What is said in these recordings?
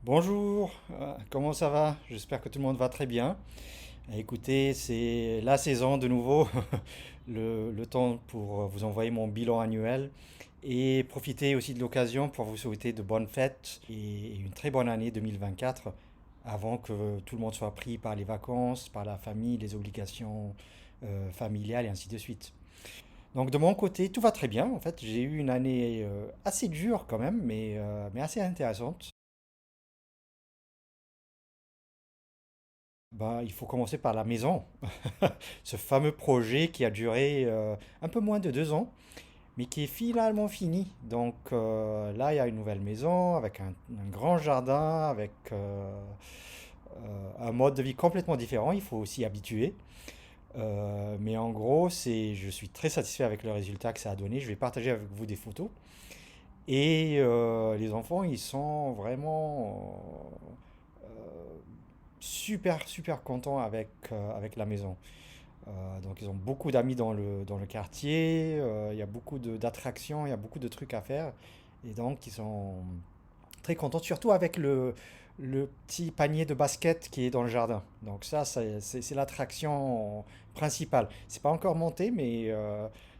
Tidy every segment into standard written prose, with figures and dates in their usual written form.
Bonjour, comment ça va? J'espère que tout le monde va très bien. Écoutez, c'est la saison de nouveau, le temps pour vous envoyer mon bilan annuel et profiter aussi de l'occasion pour vous souhaiter de bonnes fêtes et une très bonne année 2024 avant que tout le monde soit pris par les vacances, par la famille, les obligations familiales et ainsi de suite. Donc de mon côté, tout va très bien. En fait, j'ai eu une année assez dure quand même, mais assez intéressante. Bah, il faut commencer par la maison. Ce fameux projet qui a duré un peu moins de 2 ans, mais qui est finalement fini. Donc là, il y a une nouvelle maison avec un grand jardin, avec un mode de vie complètement différent. Il faut s'y habituer. Mais en gros, je suis très satisfait avec le résultat que ça a donné. Je vais partager avec vous des photos. Et les enfants, ils sont vraiment super, super contents avec la maison. Donc ils ont beaucoup d'amis dans le quartier, il y a beaucoup d'attractions, il y a beaucoup de trucs à faire. Et donc ils sont très contents, surtout avec le petit panier de basket qui est dans le jardin. Donc ça, c'est l'attraction principale. C'est pas encore monté, mais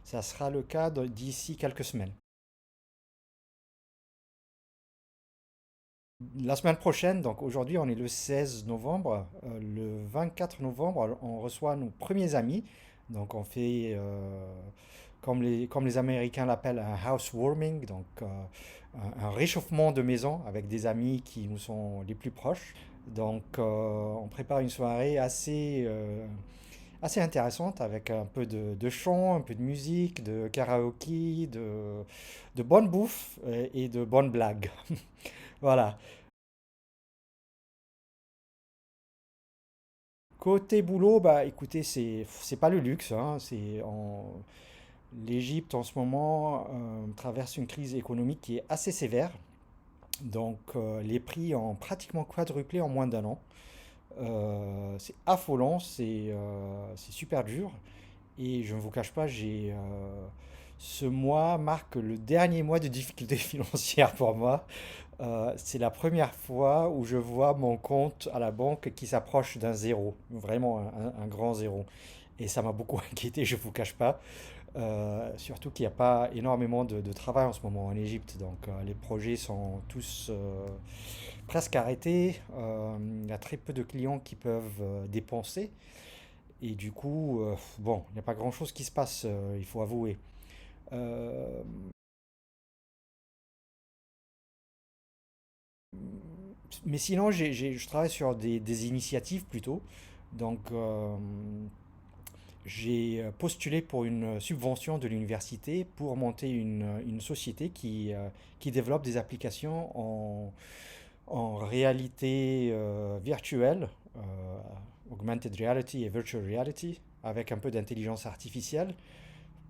ça sera le cas d'ici quelques semaines. La semaine prochaine, donc aujourd'hui on est le 16 novembre, le 24 novembre on reçoit nos premiers amis. Donc on fait, comme les Américains l'appellent, un housewarming, donc un réchauffement de maison avec des amis qui nous sont les plus proches. Donc on prépare une soirée assez intéressante avec un peu de chant, un peu de musique, de karaoké, de bonne bouffe et de bonnes blagues. Voilà. Côté boulot, bah écoutez, c'est pas le luxe, hein, l'Égypte en ce moment traverse une crise économique qui est assez sévère. Donc les prix ont pratiquement quadruplé en moins d'un an. C'est affolant, c'est super dur. Et je ne vous cache pas, ce mois marque le dernier mois de difficultés financières pour moi. C'est la première fois où je vois mon compte à la banque qui s'approche d'un zéro, vraiment un grand zéro. Et ça m'a beaucoup inquiété, je ne vous cache pas. Surtout qu'il n'y a pas énormément de travail en ce moment en Égypte. Donc les projets sont tous presque arrêtés. Il y a très peu de clients qui peuvent dépenser. Et du coup, bon, il n'y a pas grand-chose qui se passe, il faut avouer. Euh, mais sinon, je travaille sur des initiatives plutôt. Donc, j'ai postulé pour une subvention de l'université pour monter une société qui développe des applications en réalité virtuelle, euh, augmented reality et virtual reality, avec un peu d'intelligence artificielle,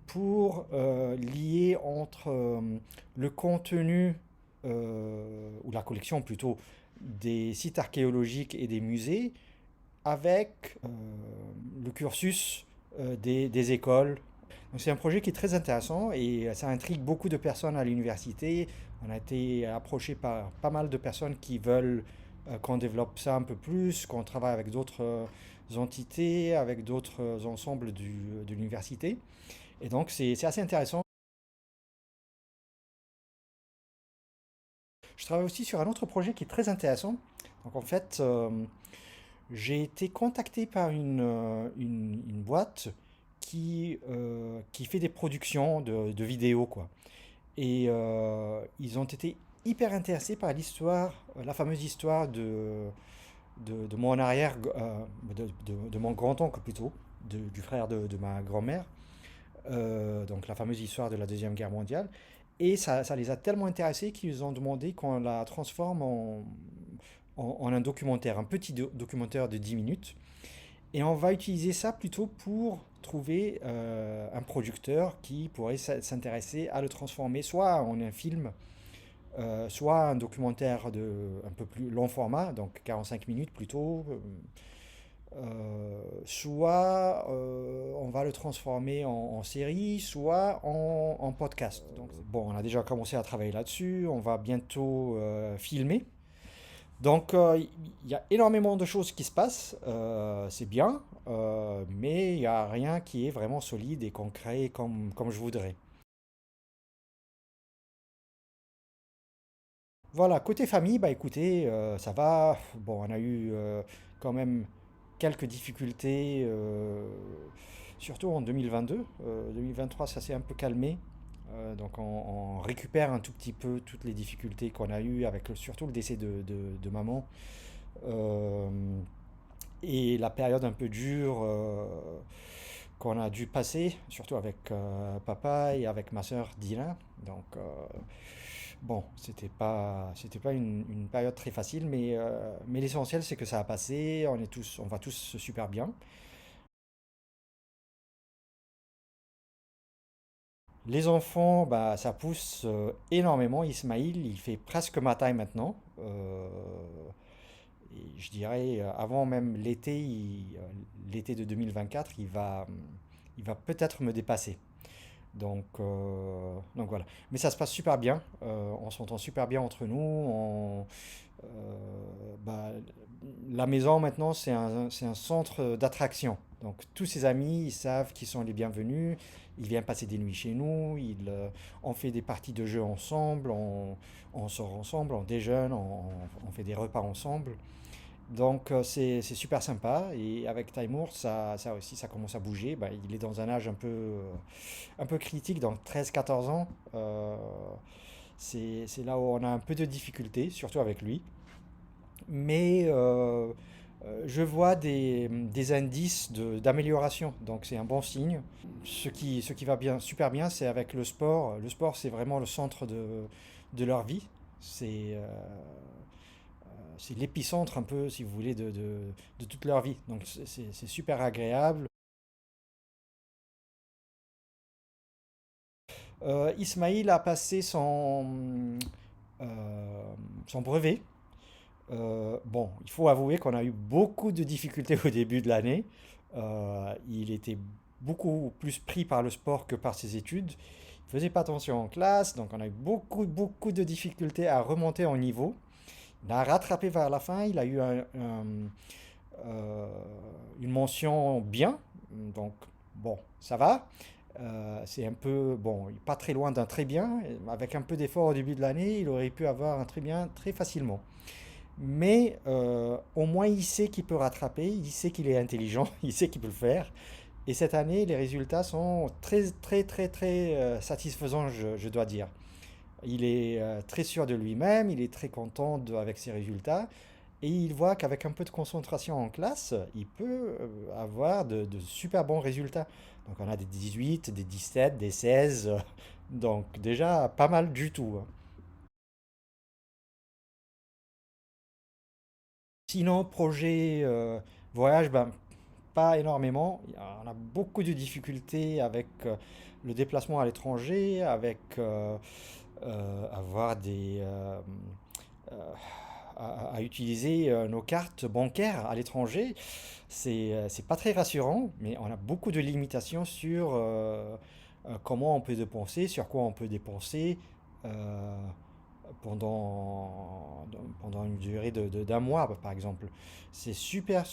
pour lier entre le contenu, ou la collection plutôt, des sites archéologiques et des musées avec le cursus des écoles. Donc c'est un projet qui est très intéressant et ça intrigue beaucoup de personnes à l'université. On a été approché par pas mal de personnes qui veulent qu'on développe ça un peu plus, qu'on travaille avec d'autres entités, avec d'autres ensembles de l'université. Et donc c'est assez intéressant. Je travaille aussi sur un autre projet qui est très intéressant. Donc en fait, j'ai été contacté par une boîte qui fait des productions de vidéos, quoi. Et ils ont été hyper intéressés par l'histoire, la fameuse histoire de mon arrière, de mon grand-oncle plutôt, du frère de ma grand-mère, donc la fameuse histoire de la Deuxième Guerre mondiale. Et ça les a tellement intéressés qu'ils ont demandé qu'on la transforme en un documentaire, un petit documentaire de 10 minutes. Et on va utiliser ça plutôt pour trouver un producteur qui pourrait s'intéresser à le transformer soit en un film, soit un documentaire un peu plus long format, donc 45 minutes plutôt, soit on va le transformer en série, soit en podcast. Donc, bon, on a déjà commencé à travailler là-dessus, on va bientôt filmer. Donc, il y a énormément de choses qui se passent, c'est bien, mais il n'y a rien qui est vraiment solide et concret comme je voudrais. Voilà, côté famille, bah écoutez, ça va. Bon, on a eu quand même quelques difficultés, surtout en 2022. 2023, ça s'est un peu calmé. Donc on récupère un tout petit peu toutes les difficultés qu'on a eues avec surtout le décès de maman. Euh, et la période un peu dure qu'on a dû passer, surtout avec papa et avec ma sœur Dina. Donc bon, c'était pas une période très facile, mais l'essentiel c'est que ça a passé. On va tous super bien. Les enfants, bah, ça pousse énormément. Ismaïl, il fait presque ma taille maintenant. Et je dirais, avant même l'été, l'été de 2024, il va peut-être me dépasser. Donc voilà. Mais ça se passe super bien. On s'entend super bien entre nous. Bah, la maison maintenant, c'est un centre d'attraction. Donc tous ses amis, ils savent qu'ils sont les bienvenus. Ils viennent passer des nuits chez nous. On fait des parties de jeux ensemble. On sort ensemble, on déjeune, on fait des repas ensemble. Donc c'est super sympa. Et avec Taimour, ça aussi, ça commence à bouger. Bah, il est dans un âge un peu critique, donc 13 14 ans. C'est là où on a un peu de difficulté, surtout avec lui. Mais je vois des indices d'amélioration, donc c'est un bon signe. Ce qui va bien, super bien, c'est avec le sport. Le sport, c'est vraiment le centre de leur vie. C'est l'épicentre un peu, si vous voulez, de toute leur vie. Donc c'est super agréable. Ismaïl a passé son brevet. Bon, il faut avouer qu'on a eu beaucoup de difficultés au début de l'année. Il était beaucoup plus pris par le sport que par ses études. Il faisait pas attention en classe, donc on a eu beaucoup de difficultés à remonter en niveau. Il a rattrapé vers la fin, il a eu euh, une mention bien, donc bon, ça va. C'est un peu, bon, pas très loin d'un très bien. Avec un peu d'effort au début de l'année, il aurait pu avoir un très bien très facilement. Mais au moins, il sait qu'il peut rattraper, il sait qu'il est intelligent, il sait qu'il peut le faire. Et cette année, les résultats sont très satisfaisants, je dois dire. Il est très sûr de lui-même, il est très content avec ses résultats. Et il voit qu'avec un peu de concentration en classe, il peut avoir de super bons résultats. Donc on a des 18, des 17, des 16. Donc déjà pas mal du tout, hein. Sinon, projet voyage, ben, pas énormément. On a beaucoup de difficultés avec le déplacement à l'étranger, avec avoir euh, à utiliser nos cartes bancaires à l'étranger. C'est pas très rassurant, mais on a beaucoup de limitations sur comment on peut dépenser, sur quoi on peut dépenser. euh, pendant une durée d'un mois, par exemple. C'est super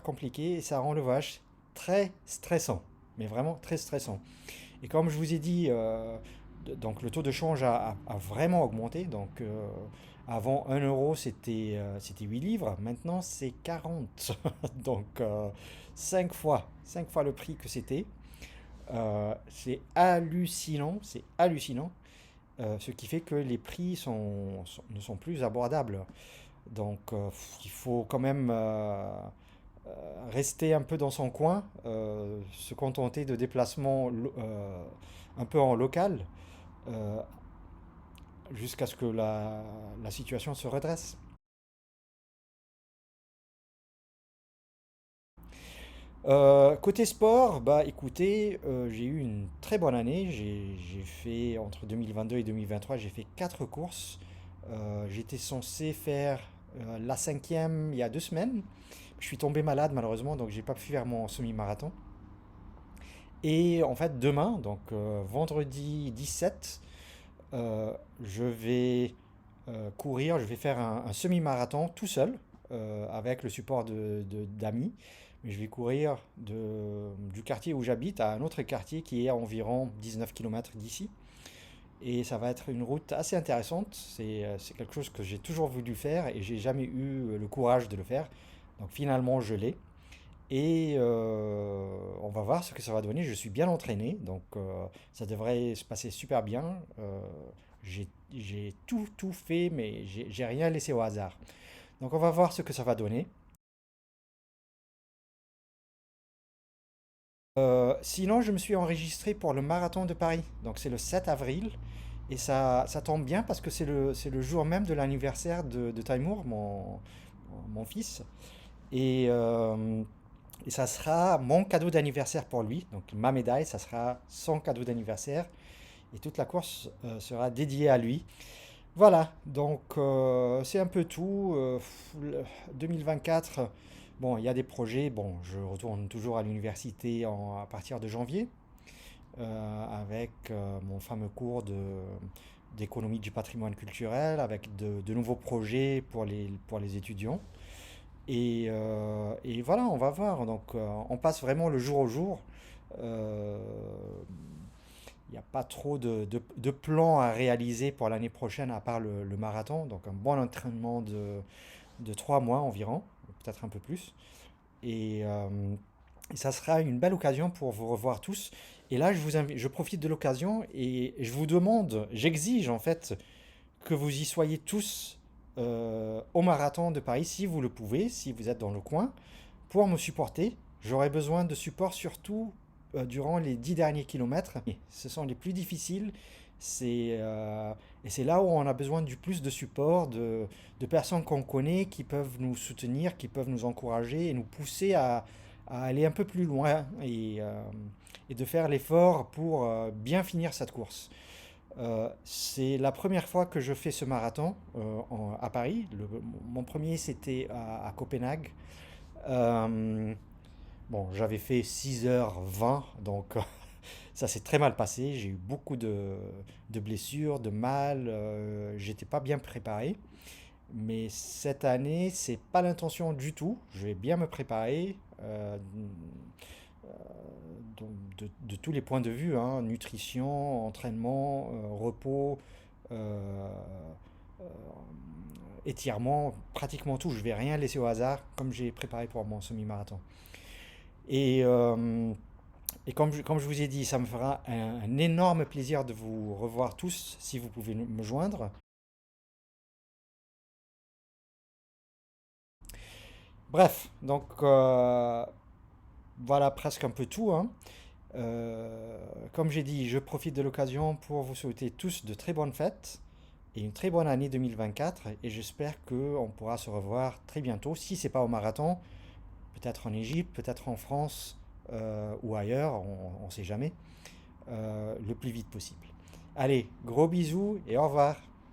compliqué et ça rend le voyage très stressant, mais vraiment très stressant. Et comme je vous ai dit, donc le taux de change a vraiment augmenté. Donc avant 1 euro, c'était 8 livres, maintenant c'est 40. Donc 5 fois le prix que c'était. C'est hallucinant, c'est hallucinant. Ce qui fait que les prix ne sont plus abordables. Donc il faut quand même rester un peu dans son coin, se contenter de déplacements un peu en local, euh, jusqu'à ce que la situation se redresse. Côté sport, bah écoutez, j'ai eu une très bonne année. J'ai fait entre 2022 et 2023, j'ai fait 4 courses. J'étais censé faire la cinquième il y a 2 semaines. Je suis tombé malade malheureusement, donc j'ai pas pu faire mon semi-marathon. Et en fait, demain, donc vendredi 17, je vais courir, je vais faire un semi-marathon tout seul, avec le support d'amis. Mais je vais courir du quartier où j'habite à un autre quartier qui est à environ 19 km d'ici. Et ça va être une route assez intéressante. C'est quelque chose que j'ai toujours voulu faire et j'ai jamais eu le courage de le faire. Donc finalement, je l'ai. Et on va voir ce que ça va donner. Je suis bien entraîné, donc ça devrait se passer super bien. J'ai tout fait, mais j'ai rien laissé au hasard. Donc on va voir ce que ça va donner. Sinon, je me suis enregistré pour le marathon de Paris. Donc c'est le 7 avril. Et ça tombe bien parce que c'est le jour même de l'anniversaire de Taimour, mon fils. Et, euh, et ça sera mon cadeau d'anniversaire pour lui. Donc ma médaille, ça sera son cadeau d'anniversaire. Et toute la course sera dédiée à lui. Voilà, donc c'est un peu tout. 2024, bon, il y a des projets. Bon, je retourne toujours à l'université à partir de janvier avec mon fameux cours d'économie du patrimoine culturel, avec de nouveaux projets pour les étudiants. Et voilà, on va voir. Donc, on passe vraiment le jour au jour. Euh, Il n'y a pas trop de plans à réaliser pour l'année prochaine à part le marathon. Donc, un bon entraînement de 3 mois environ, peut-être un peu plus. Et, euh, et ça sera une belle occasion pour vous revoir tous. Et là, je profite de l'occasion et je vous demande, j'exige en fait que vous y soyez tous au marathon de Paris, si vous le pouvez, si vous êtes dans le coin, pour me supporter. J'aurai besoin de support surtout durant les 10 derniers kilomètres. Et ce sont les plus difficiles. Et c'est là où on a besoin du plus de support, de personnes qu'on connaît, qui peuvent nous soutenir, qui peuvent nous encourager et nous pousser à aller un peu plus loin et de faire l'effort pour bien finir cette course. C'est la première fois que je fais ce marathon à Paris. Mon premier, c'était à Copenhague. Euh, bon, j'avais fait 6h20, donc ça s'est très mal passé. J'ai eu beaucoup de blessures, de mal. J'étais pas bien préparé. Mais cette année, c'est pas l'intention du tout. Je vais bien me préparer donc de tous les points de vue, hein, nutrition, entraînement, repos, euh, euh, étirement, pratiquement tout. Je vais rien laisser au hasard, comme j'ai préparé pour mon semi-marathon. Et, euh, et comme je vous ai dit, ça me fera un énorme plaisir de vous revoir tous si vous pouvez me joindre. Bref, donc voilà presque un peu tout, hein. Comme j'ai dit, je profite de l'occasion pour vous souhaiter tous de très bonnes fêtes et une très bonne année 2024 et j'espère qu'on pourra se revoir très bientôt. Si c'est pas au marathon, peut-être en Égypte, peut-être en France ou ailleurs, on ne sait jamais, le plus vite possible. Allez, gros bisous et au revoir.